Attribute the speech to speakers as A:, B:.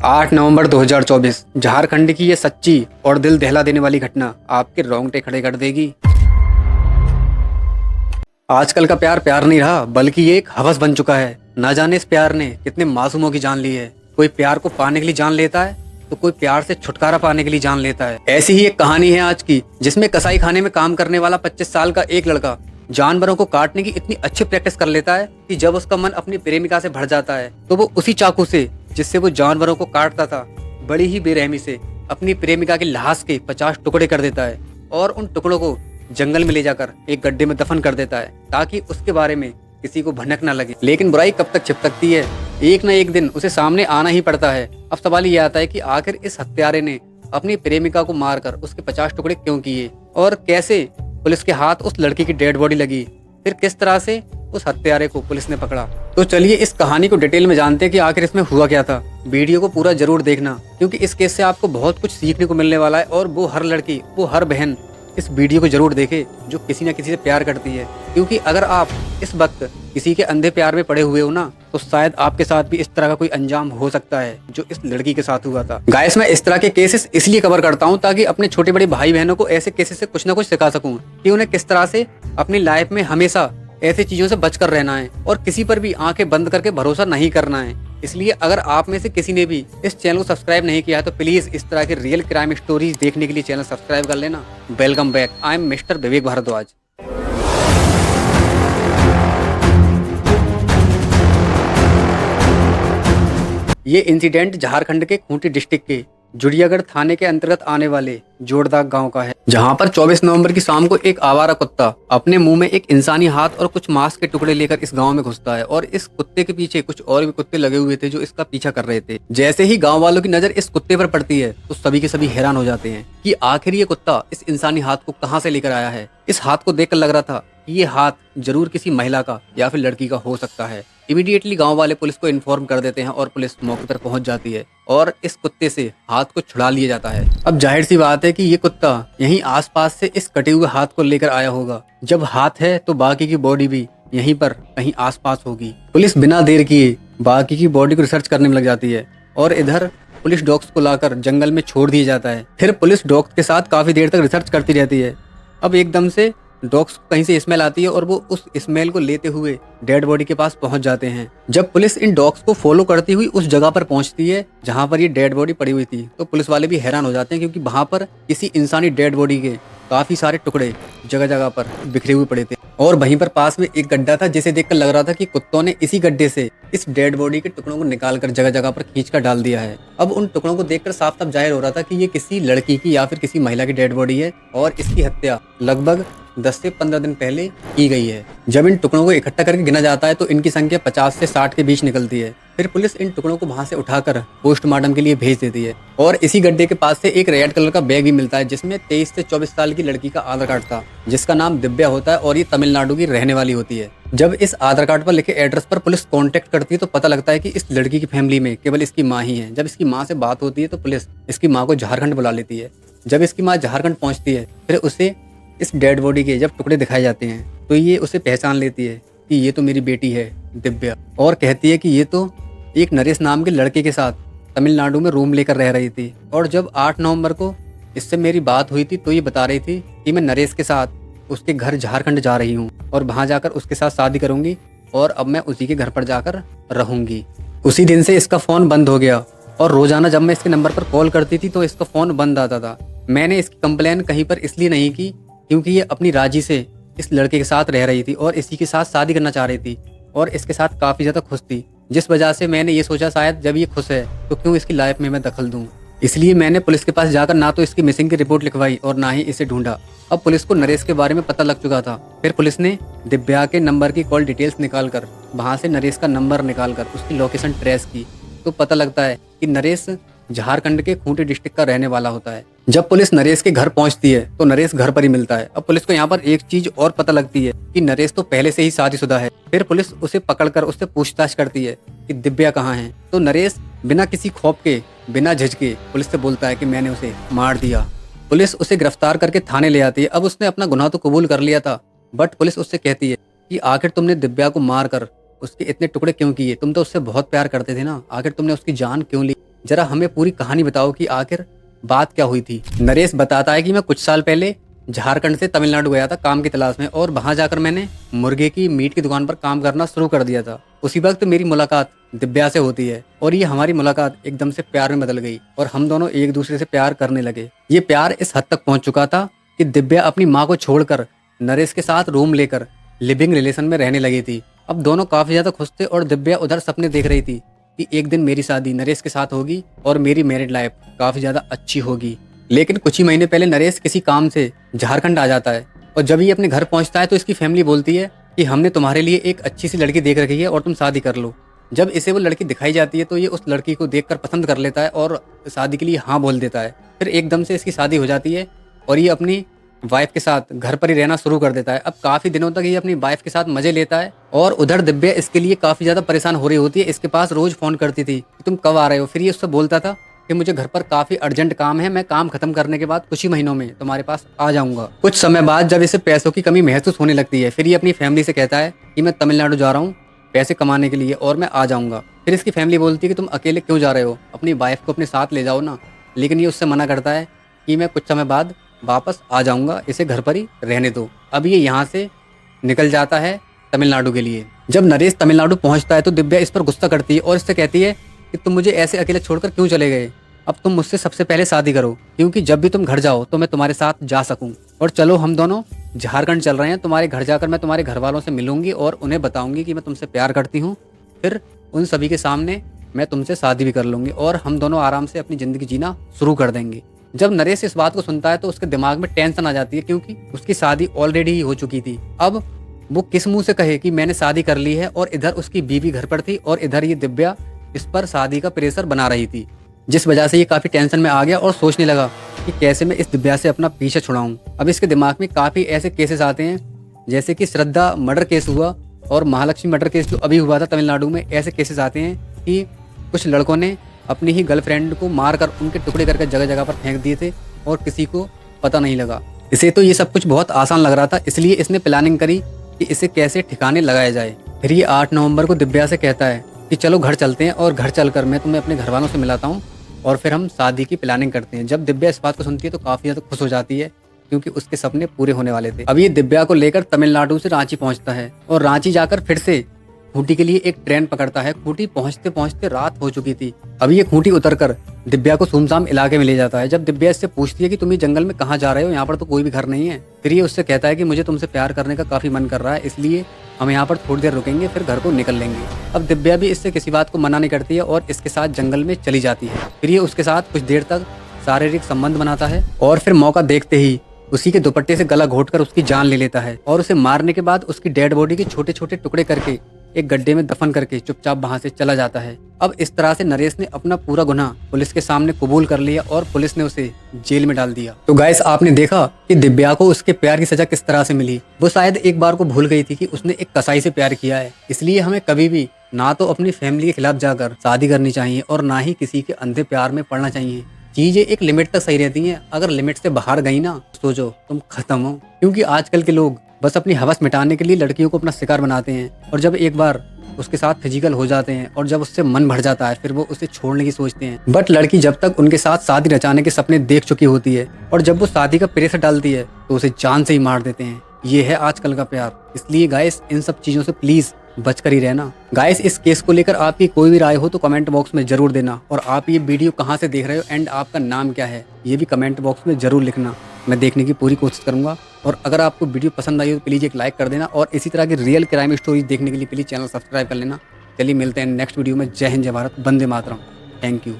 A: 8 नवंबर 2024 झारखंड की ये सच्ची और दिल दहला देने वाली घटना आपके रोंगटे खड़े कर देगी। आजकल का प्यार प्यार नहीं रहा बल्कि ये एक हवस बन चुका है। ना जाने इस प्यार ने कितने मासूमों की जान ली है। कोई प्यार को पाने के लिए जान लेता है तो कोई प्यार से छुटकारा पाने के लिए जान लेता है। ऐसी ही एक कहानी है आज की, जिसमें कसाई खाने में काम करने वाला 25 साल का एक लड़का जानवरों को काटने की इतनी अच्छी प्रैक्टिस कर लेता है कि जब उसका मन अपनी प्रेमिका से भर जाता है तो वो उसी चाकू से जिससे वो जानवरों को काटता था बड़ी ही बेरहमी से अपनी प्रेमिका के लाश के 50 टुकड़े कर देता है और उन टुकड़ों को जंगल में ले जाकर एक गड्ढे में दफन कर देता है ताकि उसके बारे में किसी को भनक ना लगे। लेकिन बुराई कब तक छिप सकती है, एक न एक दिन उसे सामने आना ही पड़ता है। अब सवाल ये आता है कि आखिर इस हत्यारे ने अपनी प्रेमिका को मारकर उसके 50 टुकड़े क्यों किए और कैसे पुलिस के हाथ उस लड़की की डेड बॉडी लगी, फिर किस तरह से उस हत्यारे को पुलिस ने पकड़ा। तो चलिए इस कहानी को डिटेल में जानते हैं कि आखिर इसमें हुआ क्या था। वीडियो को पूरा जरूर देखना क्योंकि इस केस से आपको बहुत कुछ सीखने को मिलने वाला है और वो हर लड़की, वो हर बहन इस वीडियो को जरूर देखे जो किसी न किसी से प्यार करती है। क्योंकि अगर आप इस वक्त किसी के अंधे प्यार में पड़े हुए हो ना, तो शायद आपके साथ भी इस तरह का कोई अंजाम हो सकता है जो इस लड़की के साथ हुआ था। गाइस, मैं इस तरह के केसेस इसलिए कवर करता हूँ ताकि अपने छोटे बड़े भाई बहनों को ऐसे केसेस से कुछ ना कुछ सिखा सकूं कि उन्हें किस तरह से अपनी लाइफ में हमेशा ऐसी चीजों से बचकर रहना है और किसी पर भी आंखें बंद करके भरोसा नहीं करना है। इसलिए अगर आप में से किसी ने भी इस चैनल को सब्सक्राइब नहीं किया है तो प्लीज इस तरह के रियल क्राइम स्टोरीज देखने के लिए चैनल सब्सक्राइब कर लेना। Welcome back, I am mister Vivek Bhardwaj. ये इंसिडेंट झारखंड के खूंटी डिस्ट्रिक्ट के जुड़ियागढ़ थाने के अंतर्गत आने वाले जोड़दाग गांव का है, जहां पर 24 नवंबर की शाम को एक आवारा कुत्ता अपने मुंह में एक इंसानी हाथ और कुछ मांस के टुकड़े लेकर इस गांव में घुसता है और इस कुत्ते के पीछे कुछ और भी कुत्ते लगे हुए थे जो इसका पीछा कर रहे थे। जैसे ही गांव वालों की नजर इस कुत्ते पर पड़ती है तो सभी के सभी हैरान हो जाते हैं कि आखिर ये कुत्ता इस इंसानी हाथ को कहां से लेकर आया है। इस हाथ को देखकर लग रहा था कि ये हाथ जरूर किसी महिला का या फिर लड़की का हो सकता है। इमीडिएटली गांव वाले पुलिस को इन्फॉर्म कर देते हैं और पुलिस मौके पर पहुंच जाती है और इस कुत्ते से हाथ को छुड़ा लिया जाता है। अब जाहिर सी बात है कि ये कुत्ता यहीं आसपास से इस कटे हुए हाथ को लेकर आया होगा। जब हाथ है तो बाकी की बॉडी भी यहीं पर कहीं आसपास होगी। पुलिस बिना देर किए बाकी की बॉडी को रिसर्च करने में लग जाती है और इधर पुलिस डॉग्स को लाकर जंगल में छोड़ दिया जाता है। फिर पुलिस डॉग्स के साथ काफी देर तक रिसर्च करती रहती है। अब एकदम से डॉग्स कहीं से स्मेल आती है और वो उस स्मेल को लेते हुए डेड बॉडी के पास पहुंच जाते हैं। जब पुलिस इन डॉग्स को फॉलो करती हुई उस जगह पर पहुंचती है जहां पर ये डेड बॉडी पड़ी हुई थी तो पुलिस वाले भी हैरान हो जाते हैं क्योंकि वहां पर किसी इंसानी डेड बॉडी के काफी सारे टुकड़े जगह जगह पर बिखरे हुए पड़े थे और वहीं पर पास में एक गड्ढा था जिसे देखकर लग रहा था कि कुत्तों ने इसी गड्ढे से इस डेड बॉडी के टुकड़ों को निकालकर जगह जगह पर खींचकर डाल दिया है। अब उन टुकड़ों को देखकर साफ साफ जाहिर हो रहा था कि ये किसी लड़की की या फिर किसी महिला की डेड बॉडी है और इसकी हत्या लगभग 10 से 15 दिन पहले की गई है। जब इन टुकड़ों को इकट्ठा करके गिना जाता है तो इनकी संख्या 50 से 60 के बीच निकलती है। फिर पुलिस इन टुकड़ों को वहां से उठाकर पोस्टमार्टम के लिए भेज देती है और इसी गड्ढे के पास से एक रेड कलर का बैग भी मिलता है जिसमें 23 से 24 साल की लड़की का आधार कार्ड था जिसका नाम दिव्या होता है और ये तमिलनाडु की रहने वाली होती है। जब इस आधार कार्ड पर लिखे एड्रेस पर पुलिस कांटेक्ट करती है तो पता लगता है कि इस लड़की की फैमिली में केवल इसकी माँ ही है। जब इसकी माँ से बात होती है तो पुलिस इसकी माँ को झारखंड बुला लेती है। जब इसकी माँ झारखंड पहुंचती है फिर उसे इस डेड बॉडी के जब टुकड़े दिखाए जाते हैं तो ये उसे पहचान लेती है कि ये तो मेरी बेटी है दिव्या और कहती है कि ये तो एक नरेश नाम के लड़के के साथ तमिलनाडु में रूम लेकर रह रही थी और जब 8 नवंबर को इससे मेरी बात हुई थी तो ये बता रही थी कि मैं नरेश के साथ उसके घर झारखंड जा रही हूँ और वहाँ जाकर उसके साथ शादी करूंगी और अब मैं उसी के घर पर जाकर रहूंगी। उसी दिन से इसका फ़ोन बंद हो गया और रोजाना जब मैं इसके नंबर पर कॉल करती थी तो इसका फ़ोन बंद आता था। मैंने इसकी कंप्लेन कहीं पर इसलिए नहीं की क्योंकि ये अपनी राजी से इस लड़के के साथ रह रही थी और इसी के साथ शादी करना चाह रही थी और इसके साथ काफ़ी ज़्यादा खुश थी, जिस वजह से मैंने ये सोचा शायद जब ये खुश है तो क्यों इसकी लाइफ में मैं दखल दूं। इसलिए मैंने पुलिस के पास जाकर ना तो इसकी मिसिंग की रिपोर्ट लिखवाई और ना ही इसे ढूंढा। अब पुलिस को नरेश के बारे में पता लग चुका था। फिर पुलिस ने दिव्या के नंबर की कॉल डिटेल्स निकालकर वहाँ से नरेश का नंबर निकालकर उसकी लोकेशन ट्रेस की तो पता लगता है कि नरेश झारखंड के खूंटी डिस्ट्रिक्ट का रहने वाला होता है। जब पुलिस नरेश के घर पहुंचती है तो नरेश घर पर ही मिलता है। अब पुलिस को यहाँ पर एक चीज और पता लगती है कि नरेश तो पहले से ही शादीशुदा है। फिर पुलिस उसे पकड़कर उससे पूछताछ करती है कि दिव्या कहाँ है तो नरेश बिना किसी खौफ के, बिना झिझके पुलिस से बोलता है कि मैंने उसे मार दिया। पुलिस उसे गिरफ्तार करके थाने ले आती है। अब उसने अपना गुनाह तो कबूल कर लिया था बट पुलिस उससे कहती है कि आखिर तुमने दिव्या को मार कर उसके इतने टुकड़े क्यों किए? तुम तो उससे बहुत प्यार करते थे ना, आखिर तुमने उसकी जान क्यों ली? जरा हमें पूरी कहानी बताओ कि आखिर बात क्या हुई थी। नरेश बताता है कि मैं कुछ साल पहले झारखंड से तमिलनाडु गया था काम की तलाश में, और वहां जाकर मैंने मुर्गे की मीट की दुकान पर काम करना शुरू कर दिया था। उसी वक्त मेरी मुलाकात दिव्या से होती है और ये हमारी मुलाकात एकदम से प्यार में बदल गई और हम दोनों एक दूसरे से प्यार करने लगे। ये प्यार इस हद तक पहुंच चुका था कि दिव्या अपनी माँ को छोड़कर नरेश के साथ रूम लेकर लिविंग रिलेशन में रहने लगी थी। अब दोनों काफी ज्यादा खुश थे और दिव्या उधर सपने देख रही थी कि एक दिन मेरी शादी नरेश के साथ होगी और मेरी मैरिड लाइफ काफी ज्यादा अच्छी होगी। लेकिन कुछ ही महीने पहले नरेश किसी काम से झारखंड आ जाता है और जब ये अपने घर पहुंचता है तो इसकी फैमिली बोलती है कि हमने तुम्हारे लिए एक अच्छी सी लड़की देख रखी है और तुम शादी कर लो। जब इसे वो लड़की दिखाई जाती है तो ये उस लड़की को देखकर पसंद कर लेता है और शादी के लिए हाँ बोल देता है। फिर एकदम से इसकी शादी हो जाती है और ये अपनी वाइफ के साथ घर पर ही रहना शुरू कर देता है। अब काफी दिनों तक ये अपनी वाइफ के साथ मजे लेता है और उधर दिव्या इसके लिए काफी ज्यादा परेशान हो रही होती है। इसके पास रोज फोन करती थी कि तुम कब आ रहे हो। फिर ये उससे बोलता था कि मुझे घर पर काफी अर्जेंट काम है, मैं काम खत्म करने के बाद कुछ ही महीनों में तुम्हारे पास आ जाऊंगा। कुछ समय बाद जब इसे पैसों की कमी महसूस होने लगती है फिर ये अपनी फैमिली से कहता है कि मैं तमिलनाडु जा रहा हूँ पैसे कमाने के लिए और मैं आ जाऊंगा। फिर इसकी फैमिली बोलती है कि तुम अकेले क्यों जा रहे हो, अपनी वाइफ को अपने साथ ले जाओ ना। लेकिन ये उससे मना करता है कि मैं कुछ समय बाद वापस आ जाऊंगा, इसे घर पर ही रहने दो। अब ये यहाँ से निकल जाता है तमिलनाडु के लिए। जब नरेश तमिलनाडु पहुंचता है तो दिव्या इस पर गुस्सा करती है और इससे कहती है कि तुम मुझे ऐसे अकेले छोड़कर क्यों चले गए। अब तुम मुझसे सबसे पहले शादी करो क्योंकि जब भी तुम घर जाओ तो मैं तुम्हारे साथ जा सकूं। और चलो हम दोनों झारखंड चल रहे हैं, तुम्हारे घर जाकर मैं तुम्हारे घर वालों से मिलूंगी और उन्हें बताऊंगी कि मैं तुमसे प्यार करती हूँ। फिर उन सभी के सामने मैं तुमसे शादी भी कर लूंगी और हम दोनों आराम से अपनी जिंदगी जीना शुरू कर देंगे। जब नरेश इस बात को सुनता है तो उसके दिमाग में टेंशन आ जाती है क्योंकि उसकी शादी ऑलरेडी ही हो चुकी थी। अब वो किस मुंह से कहे कि मैंने शादी कर ली है, और इधर उसकी बीवी घर पर थी और इधर ये दिव्या इस पर शादी का प्रेशर बना रही थी, जिस वजह से ये काफी टेंशन में आ गया और सोचने लगा कि कैसे मैं इस दिव्या से अपना पीछा छुड़ाऊं। अब इसके दिमाग में काफी ऐसे केसेस आते हैं जैसे कि श्रद्धा मर्डर केस हुआ और महालक्ष्मी मर्डर केस जो अभी हुआ था तमिलनाडु में। ऐसे केसेस आते हैं कि कुछ लड़कों ने अपनी ही गर्लफ्रेंड को मारकर उनके टुकड़े करके जगह जगह पर फेंक दिए थे और किसी को पता नहीं लगा। इसे तो ये सब कुछ बहुत आसान लग रहा था, इसलिए इसने प्लानिंग करी कि इसे कैसे ठिकाने लगाया जाए। फिर ये 8 नवंबर को दिव्या से कहता है कि चलो घर चलते हैं और घर चलकर मैं तुम्हें अपने घर वालों से मिलाता हूँ और फिर हम शादी की प्लानिंग करते हैं। जब दिव्या इस बात को सुनती है तो काफी ज्यादा खुश हो जाती है क्योंकि उसके सपने पूरे होने वाले थे। अब ये दिव्या को लेकर तमिलनाडु से रांची पहुंचता है और रांची जाकर फिर से खूंटी के लिए एक ट्रेन पकड़ता है। खूंटी पहुंचते पहुंचते रात हो चुकी थी। अभी ये खूंटी उतरकर दिव्या को सुनसान इलाके में ले जाता है। जब दिव्या इससे पूछती है कि तुम ये जंगल में कहाँ जा रहे हो, यहाँ पर तो कोई भी घर नहीं है। फिर ये उससे कहता है कि मुझे तुमसे प्यार करने का काफी मन कर रहा है, इसलिए हम यहाँ पर थोड़ी देर रुकेंगे फिर घर को निकल लेंगे। अब दिव्या भी इससे किसी बात को मना नहीं करती है और इसके साथ जंगल में चली जाती है। फिर ये उसके साथ कुछ देर तक शारीरिक संबंध बनाता है और फिर मौका देखते ही उसी के दुपट्टे से गला घोटकर उसकी जान ले लेता है और उसे मारने के बाद उसकी डेड बॉडी के छोटे छोटे टुकड़े करके एक गड्ढे में दफन करके चुपचाप वहां से चला जाता है। अब इस तरह से नरेश ने अपना पूरा गुनाह पुलिस के सामने कबूल कर लिया और पुलिस ने उसे जेल में डाल दिया। तो गाइस आपने देखा कि दिव्या को उसके प्यार की सजा किस तरह से मिली। वो शायद एक बार को भूल गई थी कि उसने एक कसाई से प्यार किया है। इसलिए हमें कभी भी ना तो अपनी फैमिली के खिलाफ जाकर शादी करनी चाहिए और ना ही किसी के अंधे प्यार में पड़ना चाहिए। चीजें एक लिमिट तक सही रहती हैं, अगर लिमिट से बाहर गई ना सोचो तुम खत्म हो। क्योंकि आजकल के लोग बस अपनी हवस मिटाने के लिए लड़कियों को अपना शिकार बनाते हैं और जब एक बार उसके साथ फिजिकल हो जाते हैं और जब उससे मन भर जाता है फिर वो उसे छोड़ने की सोचते हैं। बट लड़की जब तक उनके साथ शादी रचाने के सपने देख चुकी होती है और जब वो शादी का प्रेशर डालती है तो उसे जान से ही मार देते हैं। ये है आजकल का प्यार। इसलिए गाइस इन सब चीजों से प्लीज बचकर ही रहना। गाइस इस केस को लेकर आपकी कोई भी राय हो तो कमेंट बॉक्स में जरूर देना और आप ये वीडियो कहाँ से देख रहे हो एंड आपका नाम क्या है ये भी कमेंट बॉक्स में जरूर लिखना। मैं देखने की पूरी कोशिश करूंगा और अगर आपको वीडियो पसंद आई हो तो प्लीज एक लाइक कर देना और इसी तरह की रियल क्राइम स्टोरीज देखने के लिए प्लीज चैनल सब्सक्राइब कर लेना। चलिए मिलते हैं नेक्स्ट वीडियो में। जय हिंद, जय भारत, वंदे मातरम। Thank you.